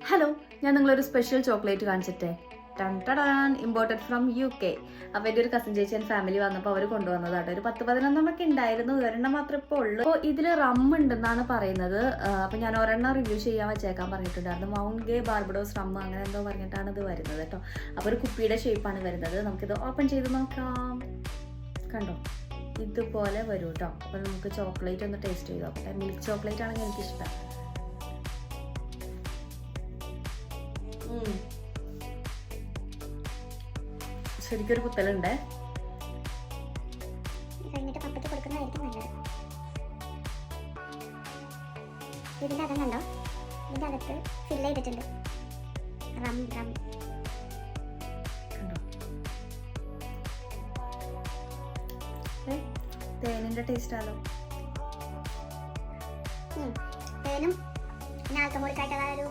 Hello, ഞാൻ നിങ്ങളൊരു special chocolate കാണിച്ചിട്ടേ. Imported from UK. അപ്പോൾ എൻ്റെ ഒരു കസിൻ ചേച്ചി ആൻഡ് ഫാമിലി വന്നപ്പോൾ അവർ കൊണ്ടുവന്നതാട്ടോ. ഒരു 10-11 ഒക്കെ ഉണ്ടായിരുന്നു, ഒരെണ്ണം മാത്രമേ ഇപ്പോൾ ഉള്ളൂ. അപ്പോൾ ഇതിൽ റം ഉണ്ടെന്നാണ് പറയുന്നത്. അപ്പോൾ ഞാൻ ഒരെണ്ണം റിവ്യൂ ചെയ്യാൻ വെച്ചേക്കാൻ പറഞ്ഞിട്ടുണ്ടായിരുന്നു. മൗണ്ട് ഗേ ബാർബഡോസ് റം അങ്ങനെ എന്തോ പറഞ്ഞിട്ടാണ് ഇത് വരുന്നത് കേട്ടോ. അപ്പോൾ ഒരു കുപ്പിയുടെ ഷേപ്പാണ് വരുന്നത്. നമുക്കിത് ഓപ്പൺ ചെയ്ത് നോക്കാം. കണ്ടോ, ഇതുപോലെ വരും കേട്ടോ. അപ്പോൾ നമുക്ക് ചോക്ലേറ്റ് ഒന്ന് ടേസ്റ്റ് ചെയ്ത് നോക്കാം. മിൽക്ക് ചോക്ലേറ്റ് ആണെങ്കിൽ എനിക്കിഷ്ടം. ശരിക്കൊരു കുത്തലുണ്ട്. കഴിഞ്ഞിട്ട് പപ്പയ്ക്ക് കൊടുക്കുന്നതായിരിക്കും നല്ലത്. ഇതിൻ്റെ അകം കണ്ടോ, ഇതിൻ്റെ അകത്ത് ഫില്ല് ചെയ്തിട്ടുണ്ട് റം. കണ്ടോ, തേനിൻ്റെ ടേസ്റ്റ് ആണല്ലോ. തേനും പിന്നെ ആൽക്കമോളിക്കായിട്ടുള്ള ഒരു